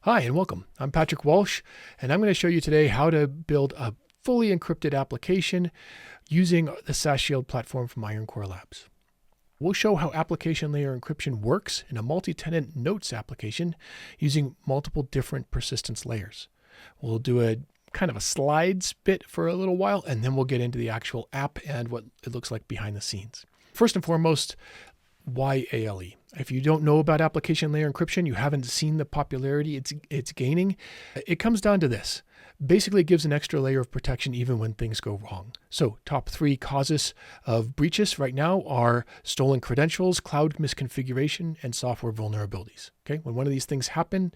Hi and welcome. I'm Patrick Walsh, and I'm going to show you today how to build a fully encrypted application using the SaaS Shield platform from Ironcore Labs. We'll show how application layer encryption works in a multi-tenant notes application using multiple different persistence layers. We'll do a kind of a slides bit for a little while, and then we'll get into the actual app and what it looks like behind the scenes. First and foremost, why ALE? If you don't know about application layer encryption, you haven't seen the popularity it's gaining, it comes down to this. Basically, it gives an extra layer of protection even when things go wrong. So top 3 causes of breaches right now are stolen credentials, cloud misconfiguration, and software vulnerabilities. Okay, when one of these things happen,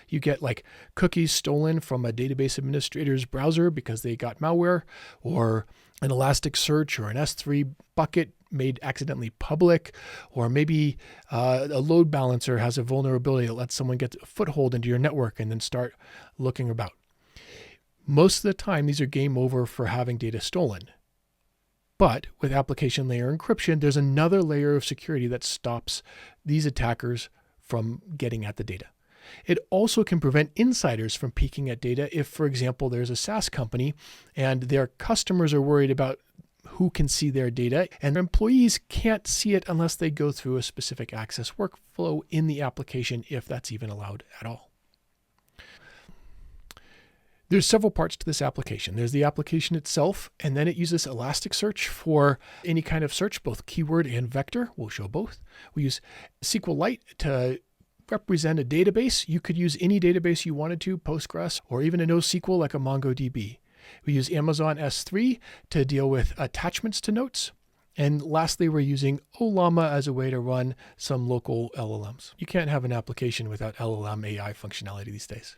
you get like cookies stolen from a database administrator's browser because they got malware, or an Elasticsearch or an S3 bucket made accidentally public, or maybe a load balancer has a vulnerability that lets someone get a foothold into your network and then start looking about. Most of the time, these are game over for having data stolen. But with application layer encryption, there's another layer of security that stops these attackers from getting at the data. It also can prevent insiders from peeking at data if, for example, there's a SaaS company and their customers are worried about who can see their data, and their employees can't see it unless they go through a specific access workflow in the application, if that's even allowed at all. There's several parts to this application. There's the application itself, and then it uses Elasticsearch for any kind of search, both keyword and vector. We'll show both. We use SQLite to represent a database. You could use any database you wanted to, Postgres, or even a NoSQL like a MongoDB. We use Amazon S3 to deal with attachments to notes. And lastly, we're using Ollama as a way to run some local LLMs. You can't have an application without LLM AI functionality these days.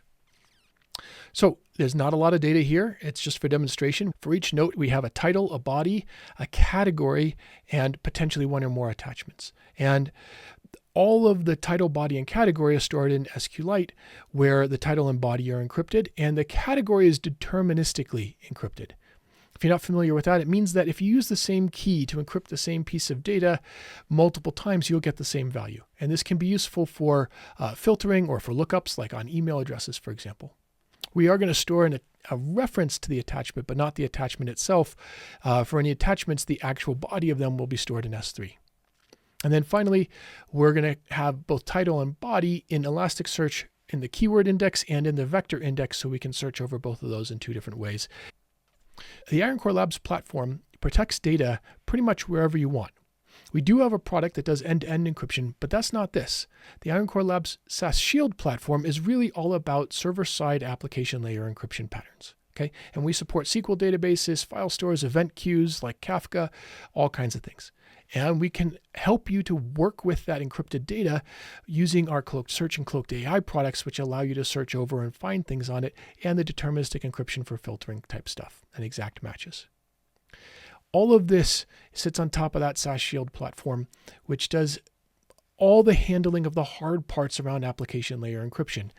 So there's not a lot of data here. It's just for demonstration. For each note, we have a title, a body, a category, and potentially one or more attachments. And all of the title, body, and category are stored in SQLite, where the title and body are encrypted, and the category is deterministically encrypted. If you're not familiar with that, it means that if you use the same key to encrypt the same piece of data multiple times, you'll get the same value. And this can be useful for filtering or for lookups, like on email addresses, for example. We are going to store a reference to the attachment, but not the attachment itself. For any attachments, the actual body of them will be stored in S3. And then finally, we're going to have both title and body in Elasticsearch in the keyword index and in the vector index, so we can search over both of those in 2 different ways. The Ironcore Labs platform protects data pretty much wherever you want. We do have a product that does end-to-end encryption, but that's not this. The Ironcore Labs SaaS Shield platform is really all about server-side application layer encryption patterns. Okay, and we support SQL databases, file stores, event queues like Kafka, all kinds of things. And we can help you to work with that encrypted data using our Cloaked Search and Cloaked AI products, which allow you to search over and find things on it, and the deterministic encryption for filtering type stuff and exact matches. All of this sits on top of that SaaS Shield platform, which does all the handling of the hard parts around application layer encryption.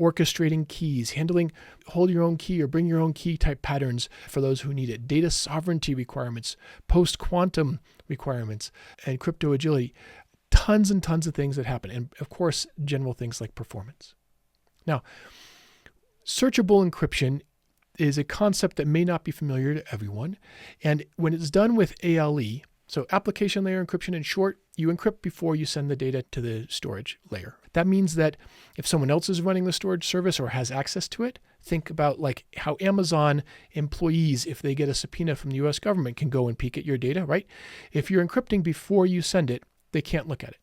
Orchestrating keys, handling hold your own key or bring your own key type patterns for those who need it, data sovereignty requirements, post-quantum requirements, and crypto agility. Tons and tons of things that happen. And of course, general things like performance. Now, searchable encryption is a concept that may not be familiar to everyone. And when it's done with ALE, so application layer encryption, in short, you encrypt before you send the data to the storage layer. That means that if someone else is running the storage service or has access to it, think about like how Amazon employees, if they get a subpoena from the US government, can go and peek at your data, right? If you're encrypting before you send it, they can't look at it.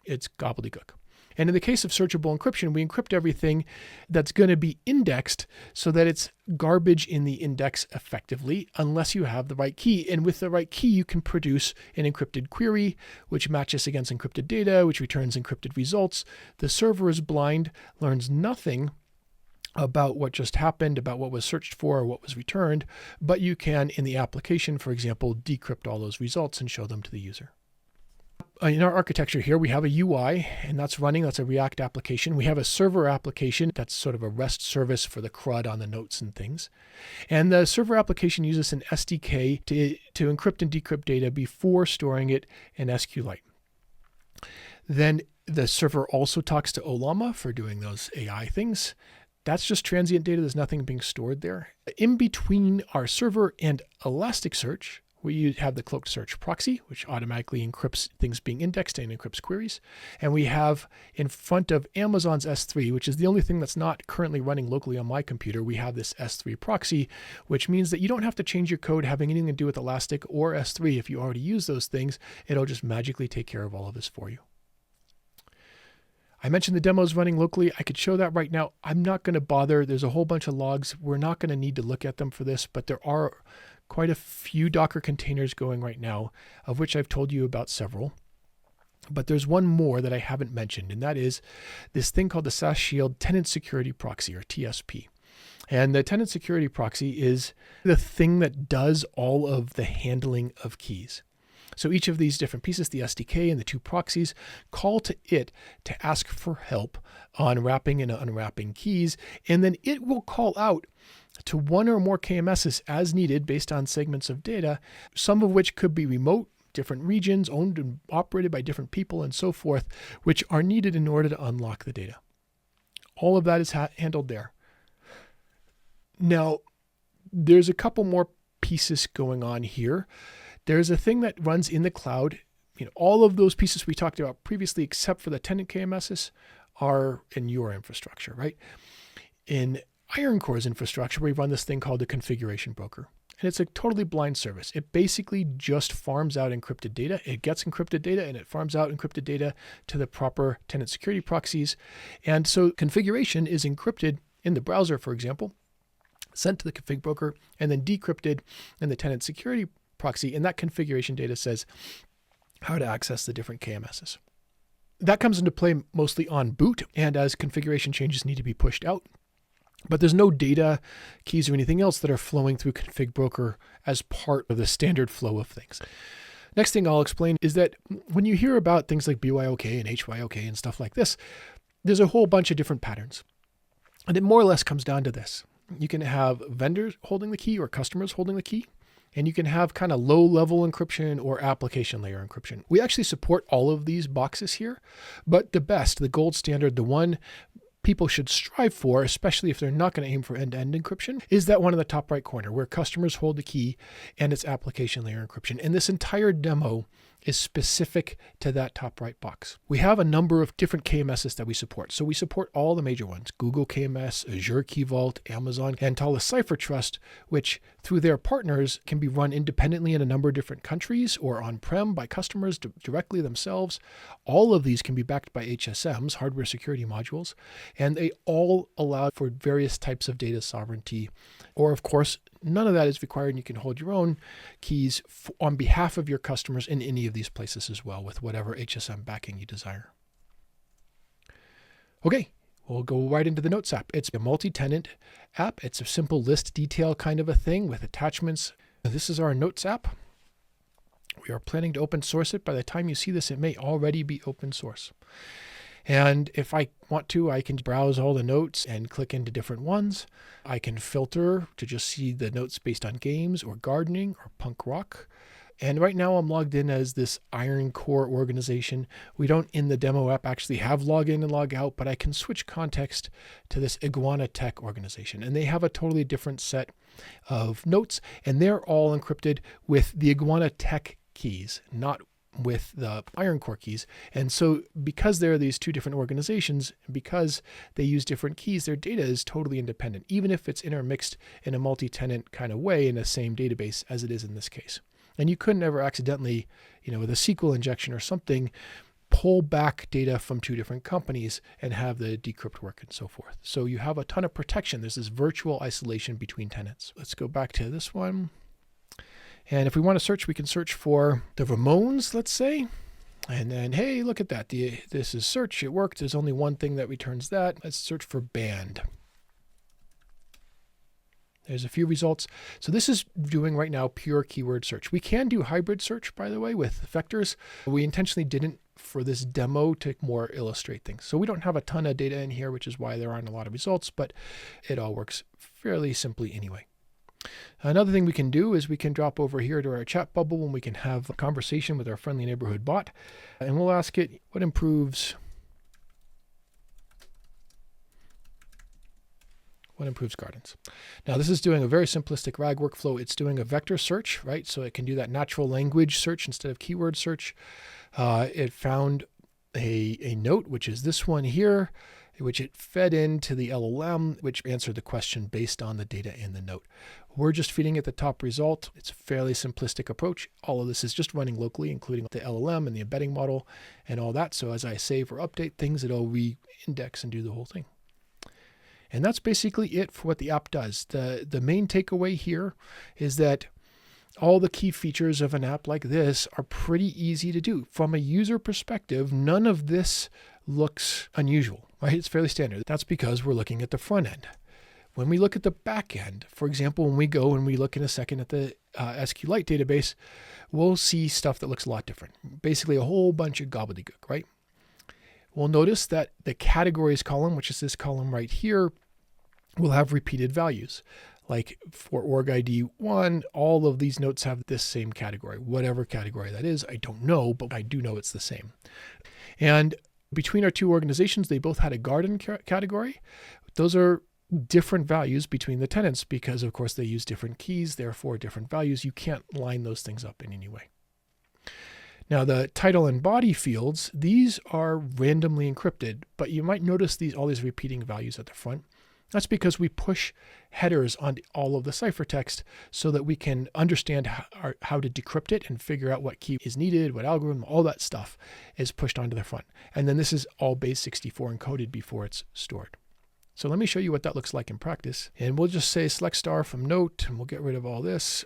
It's gobbledygook. And in the case of searchable encryption, we encrypt everything that's going to be indexed so that it's garbage in the index effectively, unless you have the right key. And with the right key, you can produce an encrypted query, which matches against encrypted data, which returns encrypted results. The server is blind, learns nothing about what just happened, about what was searched for or what was returned, but you can, in the application, for example, decrypt all those results and show them to the user. In our architecture here, we have a UI, and that's running. That's a React application. We have a server application. That's sort of a REST service for the CRUD on the notes and things. And the server application uses an SDK to encrypt and decrypt data before storing it in SQLite. Then The server also talks to Olama for doing those AI things. That's just transient data. There's nothing being stored there. In between our server and Elasticsearch, we have the cloaked search proxy, which automatically encrypts things being indexed and encrypts queries. And we have in front of Amazon's S3, which is the only thing that's not currently running locally on my computer, we have this S3 proxy, which means that you don't have to change your code having anything to do with Elastic or S3. If you already use those things, it'll just magically take care of all of this for you. I mentioned the demos running locally. I could show that right now. I'm not going to bother. There's a whole bunch of logs. We're not going to need to look at them for this, but there are quite a few Docker containers going right now, of which I've told you about several. But there's one more that I haven't mentioned, and that is this thing called the SaaS Shield Tenant Security Proxy, or TSP. And the Tenant Security Proxy is the thing that does all of the handling of keys. So each of these different pieces, the SDK and the two proxies, call to it to ask for help on wrapping and unwrapping keys, and then it will call out to one or more KMSs as needed based on segments of data, some of which could be remote, different regions, owned and operated by different people and so forth, which are needed in order to unlock the data. All of that is handled there. Now, there's a couple more pieces going on here. There's a thing that runs in the cloud. All of those pieces we talked about previously, except for the tenant KMSs, are in your infrastructure, right? In Ironcore's infrastructure, we run this thing called the configuration broker. And it's a totally blind service. It basically just farms out encrypted data. It gets encrypted data and it farms out encrypted data to the proper tenant security proxies. And so configuration is encrypted in the browser, for example, sent to the config broker, and then decrypted in the tenant security proxy. And that configuration data says how to access the different KMSs. That comes into play mostly on boot and as configuration changes need to be pushed out. But there's no data, keys, or anything else that are flowing through config broker as part of the standard flow of things. Next thing I'll explain is that when you hear about things like BYOK and HYOK and stuff like this, there's a whole bunch of different patterns. And it more or less comes down to this. You can have vendors holding the key or customers holding the key, and you can have kind of low-level encryption or application layer encryption. We actually support all of these boxes here, but the best, the gold standard, the one people should strive for, especially if they're not going to aim for end-to-end encryption, is that one in the top right corner where customers hold the key and it's application layer encryption. And this entire demo is specific to that top right box. We have a number of different KMSs that we support. So we support all the major ones: Google KMS, Azure Key Vault, Amazon, and Thales Cipher Trust, which through their partners can be run independently in a number of different countries or on-prem by customers directly themselves. All of these can be backed by HSMs, hardware security modules, and they all allow for various types of data sovereignty. Or of course, none of that is required, and you can hold your own keys on behalf of your customers in any of these places as well, with whatever HSM backing you desire. Okay, we'll go right into the Notes app. It's a multi-tenant app. It's a simple list detail kind of a thing with attachments. This is our Notes app. We are planning to open source it. By the time you see this, it may already be open source. And if I want to, I can browse all the notes and click into different ones. I can filter to just see the notes based on games or gardening or punk rock. And right now I'm logged in as this Ironcore organization. We don't in the demo app actually have log in and log out, but I can switch context to this Iguana Tech organization. And they have a totally different set of notes, and they're all encrypted with the Iguana Tech keys, not with the Ironcore keys. And so because there are these two different organizations, because they use different keys, their data is totally independent, even if it's intermixed in a multi-tenant kind of way in the same database as it is in this case. And you couldn't ever accidentally, with a SQL injection or something, pull back data from two different companies and have the decrypt work and so forth. So you have a ton of protection. There's this virtual isolation between tenants. Let's go back to this one. And if we want to search, we can search for the Ramones, let's say. And then, hey, look at that. This is search. It worked. There's only one thing that returns that. Let's search for band. There's a few results. So this is doing right now pure keyword search. We can do hybrid search, by the way, with vectors. We intentionally didn't for this demo to more illustrate things. So we don't have a ton of data in here, which is why there aren't a lot of results, but it all works fairly simply anyway. Another thing we can do is we can drop over here to our chat bubble when we can have a conversation with our friendly neighborhood bot. And we'll ask it what improves what improves gardens. Now this is doing a very simplistic RAG workflow. It's doing a vector search, right? So it can do that natural language search instead of keyword search. It found a note, which is this one here, which it fed into the LLM, which answered the question based on the data in the note. We're just feeding it the top result. It's a fairly simplistic approach. All of this is just running locally, including the LLM and the embedding model and all that. So as I save or update things, it'll re-index and do the whole thing. And that's basically it for what the app does. The main takeaway here is that all the key features of an app like this are pretty easy to do. From a user perspective, none of this looks unusual, right? It's fairly standard. That's because we're looking at the front end. When we look at the back end, for example, when we go and we look in a second at the SQLite database, we'll see stuff that looks a lot different. Basically a whole bunch of gobbledygook, right? We'll notice that the categories column, which is this column right here, will have repeated values. Like for org ID 1, all of these notes have this same category. Whatever category that is, I don't know, but I do know it's the same. And between our two organizations, they both had a garden category. Those are different values between the tenants because, of course, they use different keys, therefore different values. You can't line those things up in any way. Now, the title and body fields, these are randomly encrypted, but you might notice all these repeating values at the front. That's because we push headers on all of the ciphertext so that we can understand how to decrypt it and figure out what key is needed, what algorithm, all that stuff is pushed onto the front. And then this is all base 64 encoded before it's stored. So let me show you what that looks like in practice. And we'll just say select star from note, and we'll get rid of all this.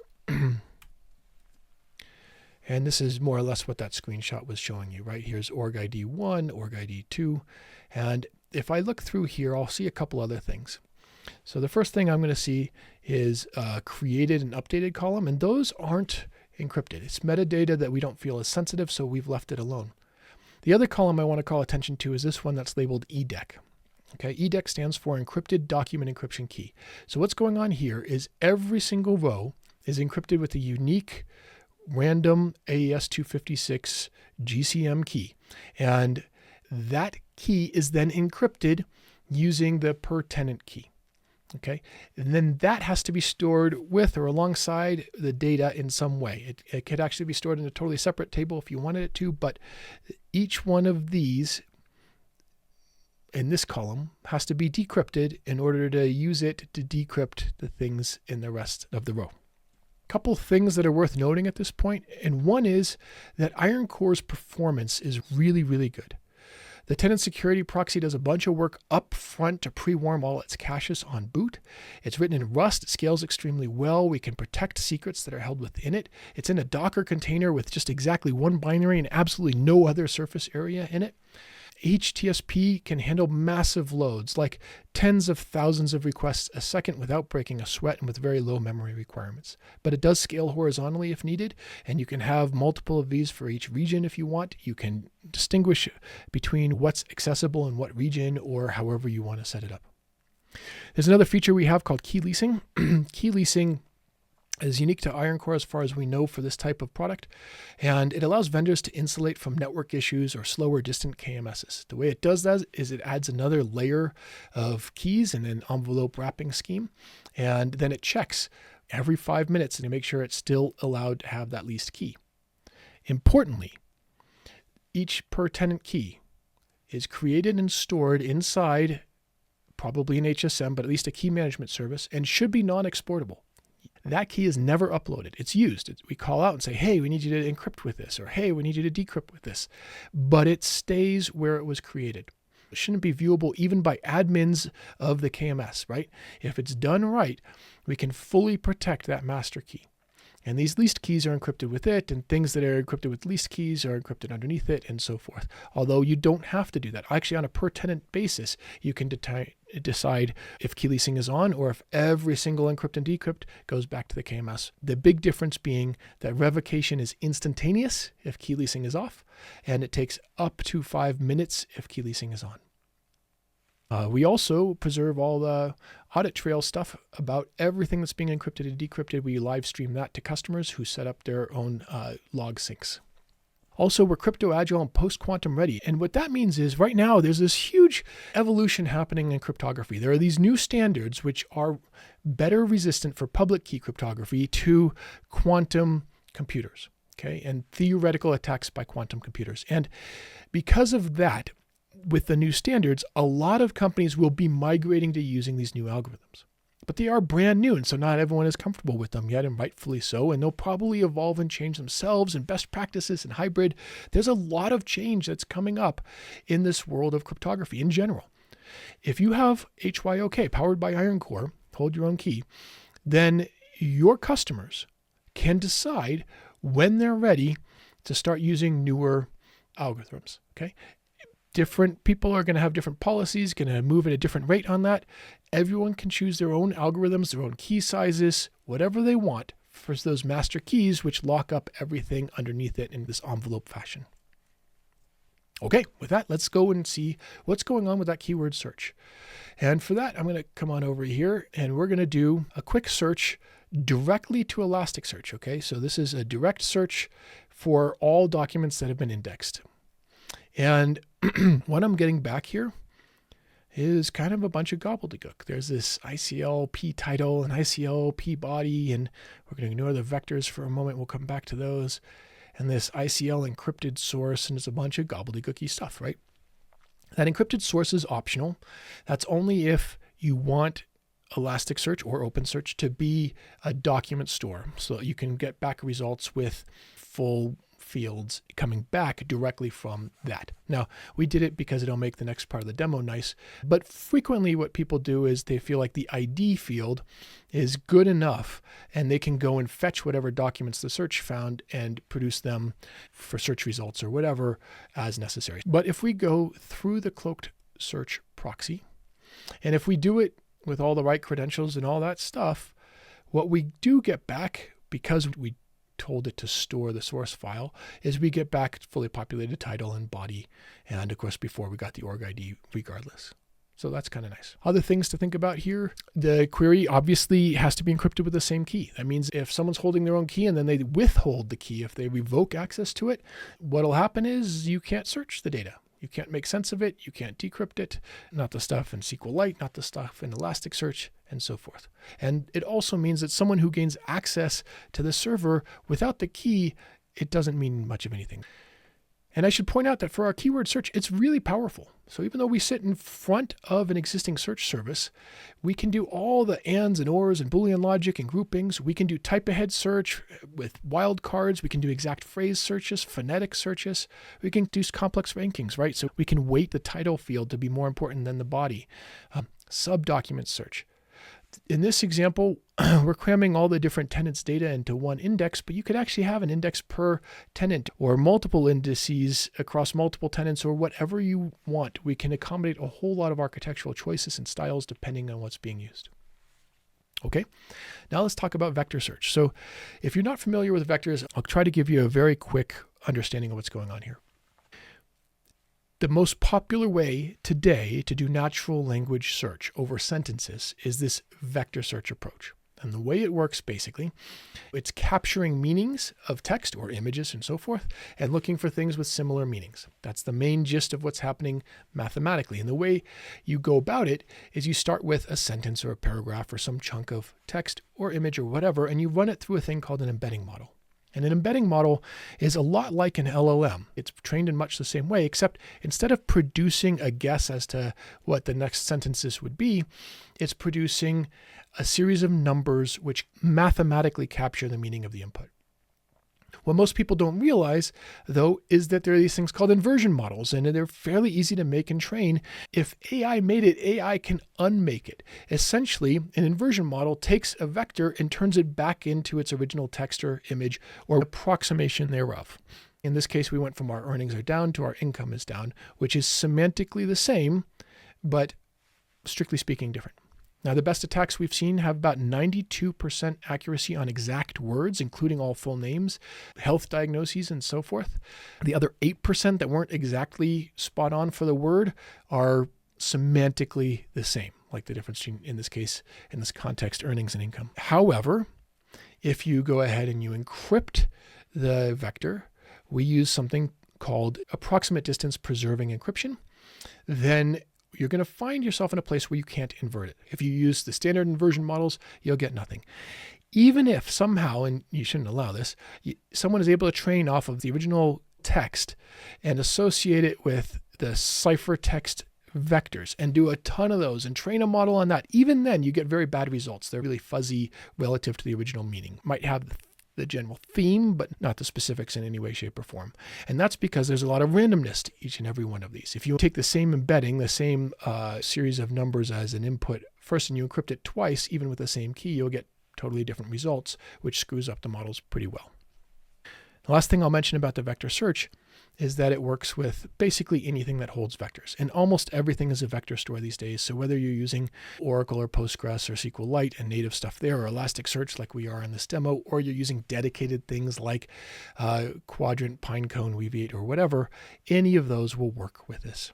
And this is more or less what that screenshot was showing you, right? Here's org ID 1, org ID 2. And if I look through here, I'll see a couple other things. So the first thing I'm going to see is created and updated column, and those aren't encrypted. It's metadata that we don't feel is sensitive, so we've left it alone. The other column I want to call attention to is this one that's labeled EDEC. Okay, EDEC stands for Encrypted Document Encryption Key. So what's going on here is every single row is encrypted with a unique random AES-256 GCM key. And that key is then encrypted using the per tenant key. Okay, and then that has to be stored with or alongside the data in some way. It could actually be stored in a totally separate table if you wanted it to, but each one of these in this column has to be decrypted in order to use it to decrypt the things in the rest of the row. Couple things that are worth noting at this point, and one is that IronCore's performance is really, really good. The tenant security proxy does a bunch of work up front to pre-warm all its caches on boot. It's written in Rust, it scales extremely well. We can protect secrets that are held within it. It's in a Docker container with just exactly one binary and absolutely no other surface area in it. Each TSP can handle massive loads, like tens of thousands of requests a second without breaking a sweat and with very low memory requirements. But it does scale horizontally if needed, and you can have multiple of these for each region if you want. You can distinguish between what's accessible in what region or however you want to set it up. There's another feature we have called key leasing. Key leasing is unique to IronCore as far as we know for this type of product, and it allows vendors to insulate from network issues or slower distant KMSs. The way it does that is it adds another layer of keys in an envelope wrapping scheme, and then it checks every 5 minutes to make sure it's still allowed to have that leased key. Importantly, each per tenant key is created and stored inside probably an HSM, but at least a key management service, and should be non-exportable. That key is never uploaded. It's used. We call out and say, hey, we need you to encrypt with this, or hey, we need you to decrypt with this. But it stays where it was created. It shouldn't be viewable even by admins of the KMS, right? If it's done right, we can fully protect that master key. And these leased keys are encrypted with it, and things that are encrypted with leased keys are encrypted underneath it, and so forth. Although you don't have to do that. Actually, on a per tenant basis, you can decide if key leasing is on or if every single encrypt and decrypt goes back to the KMS. The big difference being that revocation is instantaneous if key leasing is off, and it takes up to 5 minutes if key leasing is on. We also preserve all the audit trail stuff about everything that's being encrypted and decrypted. We live stream that to customers who set up their own log syncs. Also, we're crypto agile and post-quantum ready. And what that means is right now there's this huge evolution happening in cryptography. There are these new standards which are better resistant for public key cryptography to quantum computers, okay, and theoretical attacks by quantum computers. And because of that, with the new standards, a lot of companies will be migrating to using these new algorithms. But they are brand new, and so not everyone is comfortable with them yet, and rightfully so, and they'll probably evolve and change themselves, and best practices and hybrid. There's a lot of change that's coming up in this world of cryptography in general. If you have HYOK powered by Iron Core, hold your own key, then your customers can decide when they're ready to start using newer algorithms, okay? Different people are going to have different policies, going to move at a different rate on that. Everyone can choose their own algorithms, their own key sizes, whatever they want for those master keys, which lock up everything underneath it in this envelope fashion. Okay, with that, let's go and see what's going on with that keyword search. And for that, I'm going to come on over here and we're going to do a quick search directly to Elasticsearch. Okay, so this is a direct search for all documents that have been indexed. And what I'm getting back here is kind of a bunch of gobbledygook. There's this ICLP title and ICLP body, and we're going to ignore the vectors for a moment. We'll come back to those. And this ICL encrypted source, and it's a bunch of gobbledygooky stuff, right? That encrypted source is optional. That's only if you want Elasticsearch or OpenSearch to be a document store, so that you can get back results with full fields coming back directly from that. Now, we did it because it'll make the next part of the demo nice, but frequently what people do is they feel like the ID field is good enough and they can go and fetch whatever documents the search found and produce them for search results or whatever as necessary. But if we go through the cloaked search proxy, and if we do it with all the right credentials and all that stuff, what we do get back, because we told it to store the source file, is we get back fully populated title and body. And of course, before we got the org ID regardless. So that's kind of nice. Other things to think about here. The query obviously has to be encrypted with the same key. That means if someone's holding their own key and then they withhold the key, if they revoke access to it, what'll happen is you can't search the data. You can't make sense of it. You can't decrypt it. Not the stuff in SQLite, not the stuff in Elasticsearch, and so forth. And it also means that someone who gains access to the server without the key, it doesn't mean much of anything. And I should point out that for our keyword search, it's really powerful. So even though we sit in front of an existing search service, we can do all the ands and ors and Boolean logic and groupings. We can do type ahead search with wildcards. We can do exact phrase searches, phonetic searches. We can do complex rankings, right? So we can weight the title field to be more important than the body. Sub-document search. In this example, we're cramming all the different tenants' data into one index, but you could actually have an index per tenant or multiple indices across multiple tenants or whatever you want. We can accommodate a whole lot of architectural choices and styles depending on what's being used. Okay, now let's talk about vector search. So if you're not familiar with vectors, I'll try to give you a very quick understanding of what's going on here. The most popular way today to do natural language search over sentences is this vector search approach. And the way it works, basically, it's capturing meanings of text or images and so forth, and looking for things with similar meanings. That's the main gist of what's happening mathematically. And the way you go about it is you start with a sentence or a paragraph or some chunk of text or image or whatever, and you run it through a thing called an embedding model. And an embedding model is a lot like an LLM. It's trained in much the same way, except instead of producing a guess as to what the next sentences would be, it's producing a series of numbers which mathematically capture the meaning of the input. What most people don't realize, though, is that there are these things called inversion models, and they're fairly easy to make and train. If AI made it, AI can unmake it. Essentially, an inversion model takes a vector and turns it back into its original text or image or approximation thereof. In this case, we went from our earnings are down to our income is down, which is semantically the same, but strictly speaking different. Now, the best attacks we've seen have about 92% accuracy on exact words, including all full names, health diagnoses, and so forth. The other 8% that weren't exactly spot on for the word are semantically the same, like the difference between, in this case, in this context, earnings and income. However, if you go ahead and you encrypt the vector we use something called approximate distance preserving encryption, then you're going to find yourself in a place where you can't invert it. If you use the standard inversion models, you'll get nothing. Even if somehow, and you shouldn't allow this, someone is able to train off of the original text and associate it with the ciphertext vectors and do a ton of those and train a model on that, even then you get very bad results. They're really fuzzy relative to the original meaning. Might have the general theme, but not the specifics in any way, shape, or form. And that's because there's a lot of randomness to each and every one of these. If you take the same embedding, the same series of numbers as an input first, and you encrypt it twice, even with the same key, you'll get totally different results, which screws up the models pretty well. The last thing I'll mention about the vector search is that it works with basically anything that holds vectors. And almost everything is a vector store these days. So whether you're using Oracle or Postgres or SQLite and native stuff there, or Elasticsearch like we are in this demo, or you're using dedicated things like Quadrant, Pinecone, Weaviate, or whatever, any of those will work with this.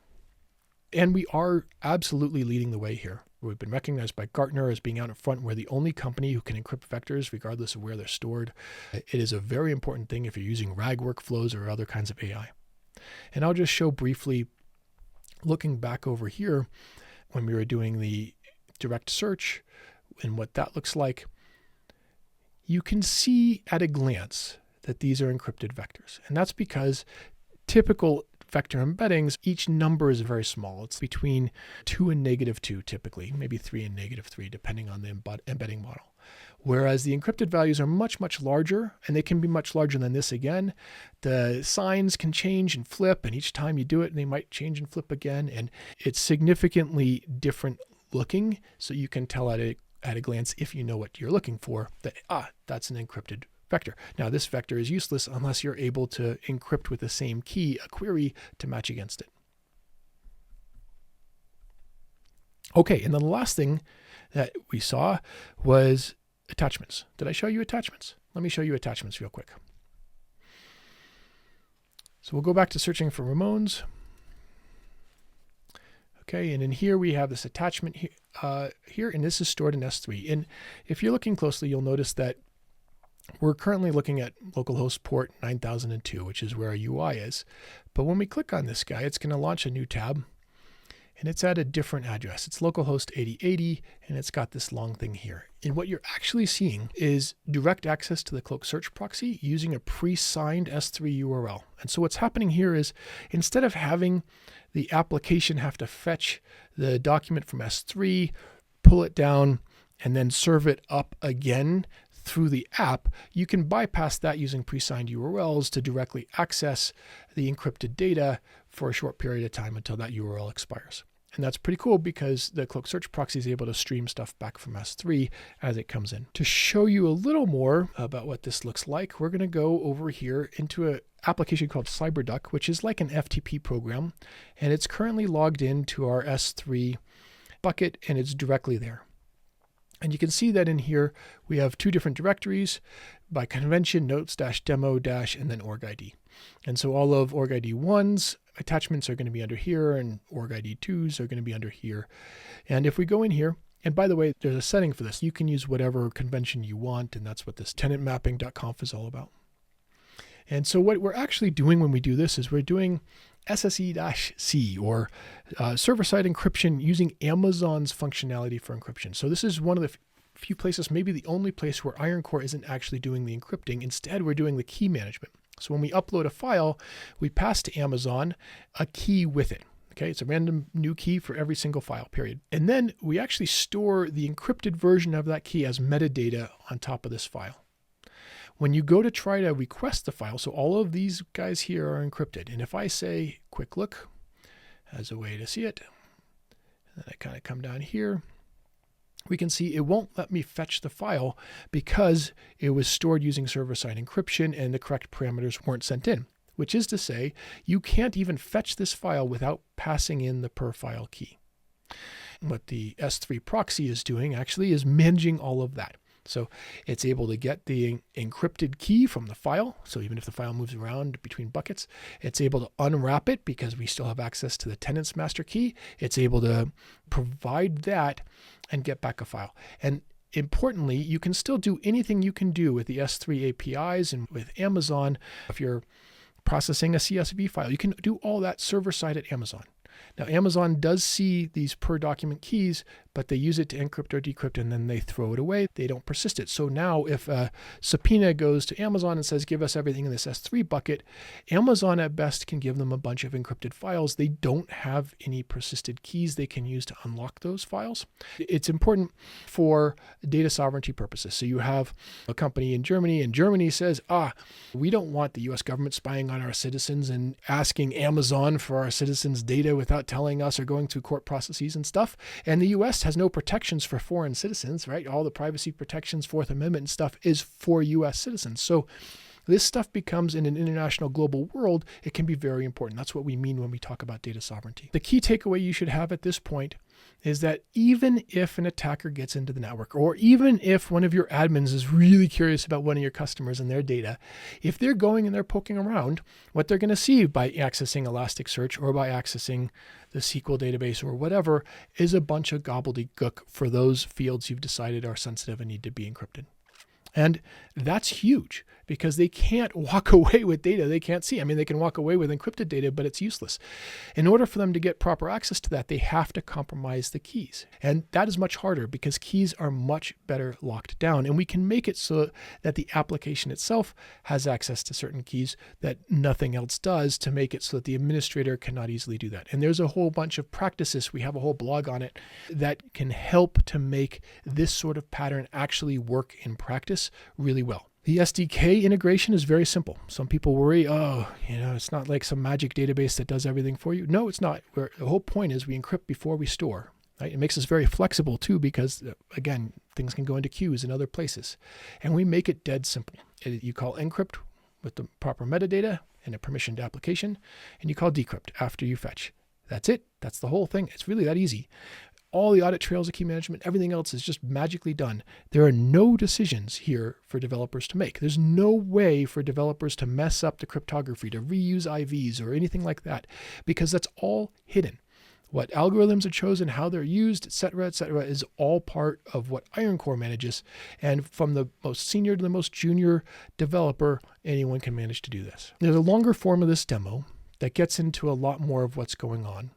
And we are absolutely leading the way here. We've been recognized by Gartner as being out in front. We're the only company who can encrypt vectors regardless of where they're stored. It is a very important thing if you're using RAG workflows or other kinds of AI. And I'll just show briefly, looking back over here, when we were doing the direct search and what that looks like, you can see at a glance that these are encrypted vectors. And that's because typical vector embeddings, each number is very small. It's between 2 and -2 typically, maybe 3 and -3 depending on the embedding model. Whereas the encrypted values are much, much larger, and they can be much larger than this again. The signs can change and flip, and each time you do it, they might change and flip again, and it's significantly different looking, so you can tell at a glance, if you know what you're looking for, that, that's an encrypted vector. Now, this vector is useless unless you're able to encrypt with the same key a query to match against it. Okay, and then the last thing that we saw was attachments. Did I show you attachments? Let me show you attachments real quick. So we'll go back to searching for Ramones. Okay, and in here we have this attachment here, and this is stored in S3. And if you're looking closely, you'll notice that we're currently looking at localhost port 9002, which is where our UI is. But when we click on this guy, it's going to launch a new tab, and it's at a different address. It's localhost 8080, and it's got this long thing here. And what you're actually seeing is direct access to the Cloak Search proxy using a pre-signed S3 URL. And so what's happening here is, instead of having the application have to fetch the document from S3, pull it down, and then serve it up again through the app, you can bypass that using pre-signed URLs to directly access the encrypted data for a short period of time until that URL expires. And that's pretty cool because the Cloak Search proxy is able to stream stuff back from S3 as it comes in. To show you a little more about what this looks like, we're going to go over here into an application called CyberDuck, which is like an FTP program, and it's currently logged into our S3 bucket, and it's directly there. And you can see that in here, we have 2 different directories by convention, notes-demo- and then org ID. And so all of org ID 1's attachments are going to be under here, and org ID 2's are going to be under here. And if we go in here, and by the way, there's a setting for this. You can use whatever convention you want, and that's what this tenantmapping.conf is all about. And so what we're actually doing when we do this is we're doing SSE-C, or server-side encryption, using Amazon's functionality for encryption. So this is one of the few places, maybe the only place, where Iron Core isn't actually doing the encrypting. Instead, we're doing the key management. So when we upload a file, we pass to Amazon a key with it. Okay, it's a random new key for every single file, period. And then we actually store the encrypted version of that key as metadata on top of this file. When you go to try to request the file, so all of these guys here are encrypted. And if I say quick look as a way to see it, and then I kind of come down here, we can see it won't let me fetch the file because it was stored using server-side encryption and the correct parameters weren't sent in, which is to say you can't even fetch this file without passing in the per file key. What the S3 proxy is doing actually is managing all of that. So it's able to get the encrypted key from the file. So even if the file moves around between buckets, it's able to unwrap it because we still have access to the tenant's master key. It's able to provide that and get back a file. And importantly, you can still do anything you can do with the S3 APIs and with Amazon. If you're processing a CSV file. You can do all that server-side at Amazon. Now, Amazon does see these per document keys, but they use it to encrypt or decrypt, and then they throw it away. They don't persist it. So now if a subpoena goes to Amazon and says, give us everything in this S3 bucket, Amazon at best can give them a bunch of encrypted files. They don't have any persisted keys they can use to unlock those files. It's important for data sovereignty purposes. So you have a company in Germany, and Germany says, we don't want the US government spying on our citizens and asking Amazon for our citizens' data without telling us or going through court processes and stuff. And the US has no protections for foreign citizens, right? All the privacy protections, Fourth Amendment and stuff is for US citizens. So this stuff becomes, in an international global world, it can be very important. That's what we mean when we talk about data sovereignty. The key takeaway you should have at this point is that even if an attacker gets into the network, or even if one of your admins is really curious about one of your customers and their data, if they're going and they're poking around, what they're going to see by accessing Elasticsearch or by accessing the SQL database or whatever is a bunch of gobbledygook for those fields you've decided are sensitive and need to be encrypted. And that's huge because they can't walk away with data they can't see. I mean, they can walk away with encrypted data, but it's useless. In order for them to get proper access to that, they have to compromise the keys. And that is much harder because keys are much better locked down. And we can make it so that the application itself has access to certain keys that nothing else does, to make it so that the administrator cannot easily do that. And there's a whole bunch of practices, we have a whole blog on it, that can help to make this sort of pattern actually work in practice really well. The SDK integration is very simple. Some people worry, it's not like some magic database that does everything for you. No, it's not. The whole point is we encrypt before we store. Right? It makes us very flexible too because, again, things can go into queues and other places. And we make it dead simple. You call encrypt with the proper metadata and a permissioned application, and you call decrypt after you fetch. That's it. That's the whole thing. It's really that easy. All the audit trails of key management, everything else is just magically done. There are no decisions here for developers to make. There's no way for developers to mess up the cryptography, to reuse IVs or anything like that, because that's all hidden. What algorithms are chosen, how they're used, et cetera, is all part of what IronCore manages. And from the most senior to the most junior developer, anyone can manage to do this. There's a longer form of this demo that gets into a lot more of what's going on.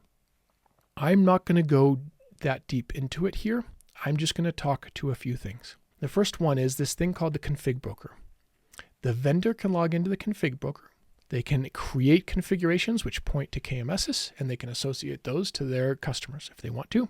I'm not going to go that deep into it here. I'm just going to talk to a few things. The first one is this thing called the config broker. The vendor can log into the config broker. They can create configurations which point to KMSs, and they can associate those to their customers if they want to.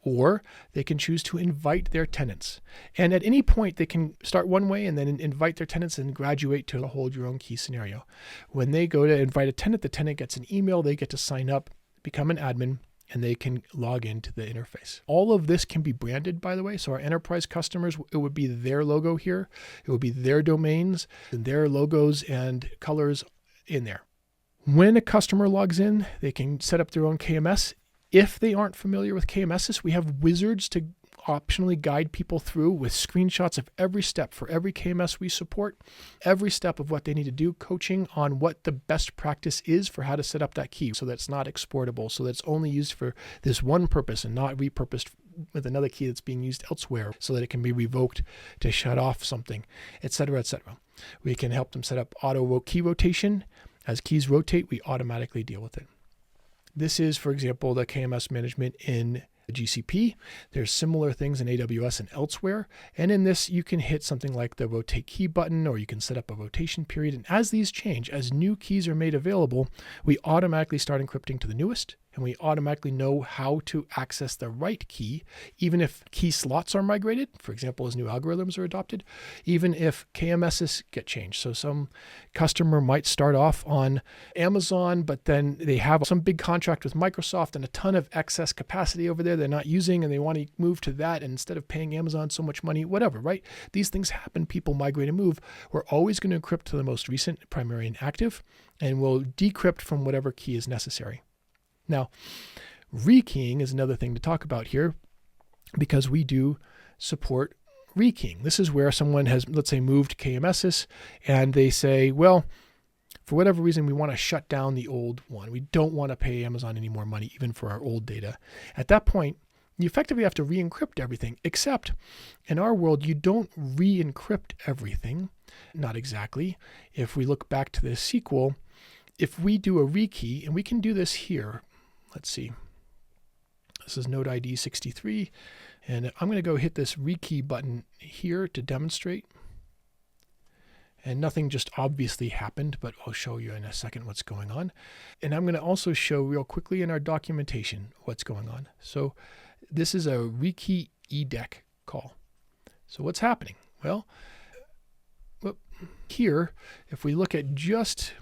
Or they can choose to invite their tenants. And at any point, they can start one way and then invite their tenants and graduate to a hold your own key scenario. When they go to invite a tenant, the tenant gets an email, they get to sign up, become an admin, and they can log into the interface. All of this can be branded, by the way. So our enterprise customers, it would be their logo here. It would be their domains and their logos and colors in there. When a customer logs in, they can set up their own KMS. If they aren't familiar with KMSs, we have wizards to optionally guide people through with screenshots of every step for every KMS we support, every step of what they need to do, coaching on what the best practice is for how to set up that key so that it's not exportable, so that it's only used for this one purpose and not repurposed with another key that's being used elsewhere, so that it can be revoked to shut off something, etc., etc. We can help them set up auto key rotation. As keys rotate, we automatically deal with it. This is, for example, the KMS management in GCP. There's similar things in AWS and elsewhere. And in this, you can hit something like the rotate key button, or you can set up a rotation period. And as these change, as new keys are made available, we automatically start encrypting to the newest, and we automatically know how to access the right key, even if key slots are migrated, for example, as new algorithms are adopted, even if KMSs get changed. So some customer might start off on Amazon, but then they have some big contract with Microsoft and a ton of excess capacity over there they're not using, and they want to move to that, and instead of paying Amazon so much money, whatever, right? These things happen. People migrate and move. We're always going to encrypt to the most recent, primary, and active, and we'll decrypt from whatever key is necessary. Now, rekeying is another thing to talk about here, because we do support rekeying. This is where someone has, let's say, moved KMSs, and they say, well, for whatever reason, we want to shut down the old one. We don't want to pay Amazon any more money, even for our old data. At that point, you effectively have to re-encrypt everything, except in our world, you don't re-encrypt everything. Not exactly. If we look back to the SQL, if we do a rekey, and we can do this here, let's see. This is node ID 63, and I'm going to go hit this rekey button here to demonstrate. And nothing just obviously happened, but I'll show you in a second what's going on. And I'm going to also show real quickly in our documentation what's going on. So this is a rekey edec call. So what's happening? Well, here, if we look at just,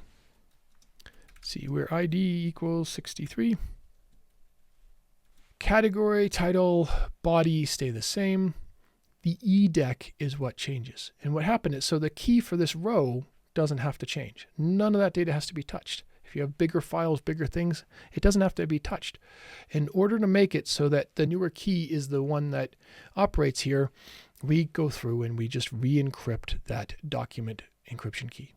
see where ID equals 63, category, title, body stay the same. The edec is what changes. And what happened is, so the key for this row doesn't have to change. None of that data has to be touched. If you have bigger files, bigger things, it doesn't have to be touched. In order to make it so that the newer key is the one that operates here, we go through and we just re-encrypt that document encryption key.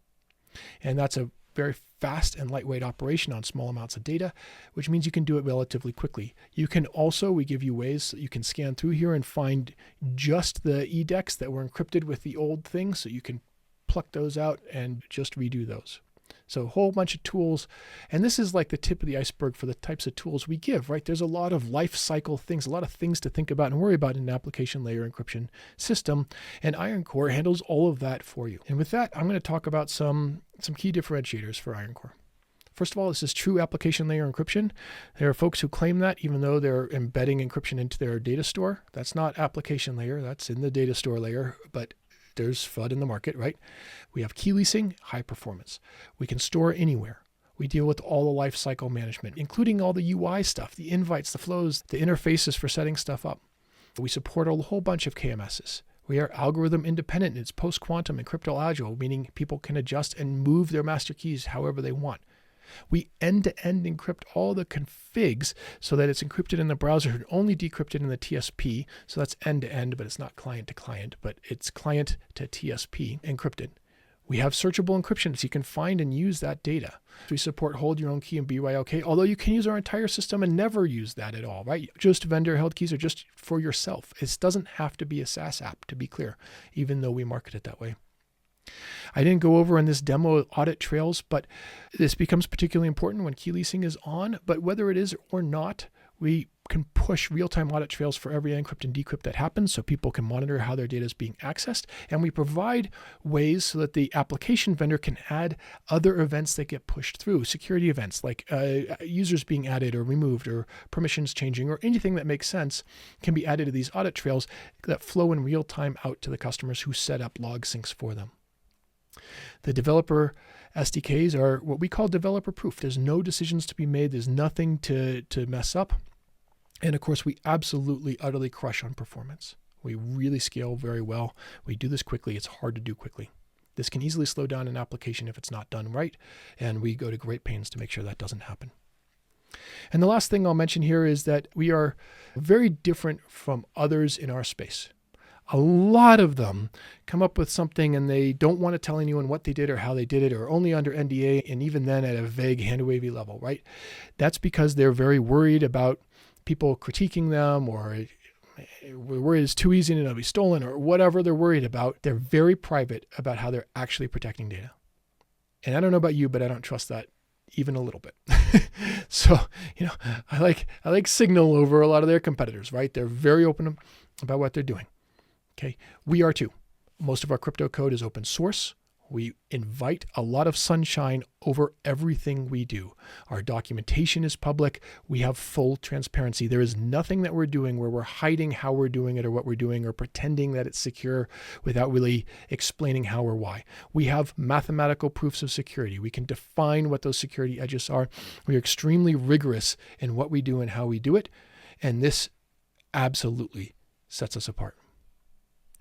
And that's a very fast and lightweight operation on small amounts of data, which means you can do it relatively quickly. You can also, we give you ways that you can scan through here and find just the edecs that were encrypted with the old thing, so you can pluck those out and just redo those. So a whole bunch of tools, and this is like the tip of the iceberg for the types of tools we give, right? There's a lot of life cycle things, a lot of things to think about and worry about in an application layer encryption system, and IronCore handles all of that for you. And with that, I'm going to talk about some key differentiators for IronCore. First of all, this is true application layer encryption. There are folks who claim that even though they're embedding encryption into their data store. That's not application layer, that's in the data store layer, but there's FUD in the market, right? We have key leasing, high performance. We can store anywhere. We deal with all the life cycle management, including all the UI stuff, the invites, the flows, the interfaces for setting stuff up. We support a whole bunch of KMSs. We are algorithm independent. It's post-quantum and crypto agile, meaning people can adjust and move their master keys however they want. We end-to-end encrypt all the configs so that it's encrypted in the browser and only decrypted in the TSP. So that's end-to-end, but it's not client-to-client, but it's client-to-TSP encrypted. We have searchable encryption, so you can find and use that data. We support hold your own key and BYOK, although you can use our entire system and never use that at all, right? Just vendor-held keys are just for yourself. It doesn't have to be a SaaS app, to be clear, even though we market it that way. I didn't go over in this demo audit trails, but this becomes particularly important when key leasing is on. But whether it is or not, we can push real-time audit trails for every encrypt and decrypt that happens so people can monitor how their data is being accessed. And we provide ways so that the application vendor can add other events that get pushed through, security events like users being added or removed or permissions changing or anything that makes sense can be added to these audit trails that flow in real time out to the customers who set up log syncs for them. The developer SDKs are what we call developer proof. There's no decisions to be made. There's nothing to mess up. And of course, we absolutely, utterly crush on performance. We really scale very well. We do this quickly. It's hard to do quickly. This can easily slow down an application if it's not done right. And we go to great pains to make sure that doesn't happen. And the last thing I'll mention here is that we are very different from others in our space. A lot of them come up with something and they don't want to tell anyone what they did or how they did it, or only under NDA, and even then at a vague hand-wavy level, right? That's because they're very worried about people critiquing them, or we're worried it's too easy and it'll be stolen, or whatever they're worried about. They're very private about how they're actually protecting data. And I don't know about you, but I don't trust that even a little bit. So, I like Signal over a lot of their competitors, right? They're very open about what they're doing. Okay, we are too. Most of our crypto code is open source. We invite a lot of sunshine over everything we do. Our documentation is public. We have full transparency. There is nothing that we're doing where we're hiding how we're doing it or what we're doing or pretending that it's secure without really explaining how or why. We have mathematical proofs of security. We can define what those security edges are. We are extremely rigorous in what we do and how we do it. And this absolutely sets us apart.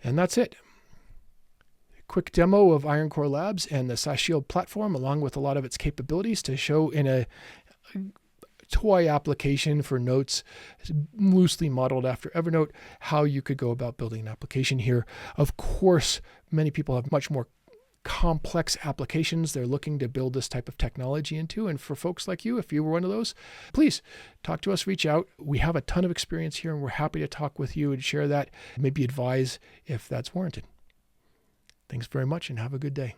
And that's it. Quick demo of IronCore Labs and the SaaS Shield platform, along with a lot of its capabilities, to show in a toy application for notes, loosely modeled after Evernote, how you could go about building an application here. Of course, many people have much more complex applications they're looking to build this type of technology into. And for folks like you, if you were one of those, please talk to us, reach out. We have a ton of experience here and we're happy to talk with you and share that, maybe advise if that's warranted. Thanks very much and have a good day.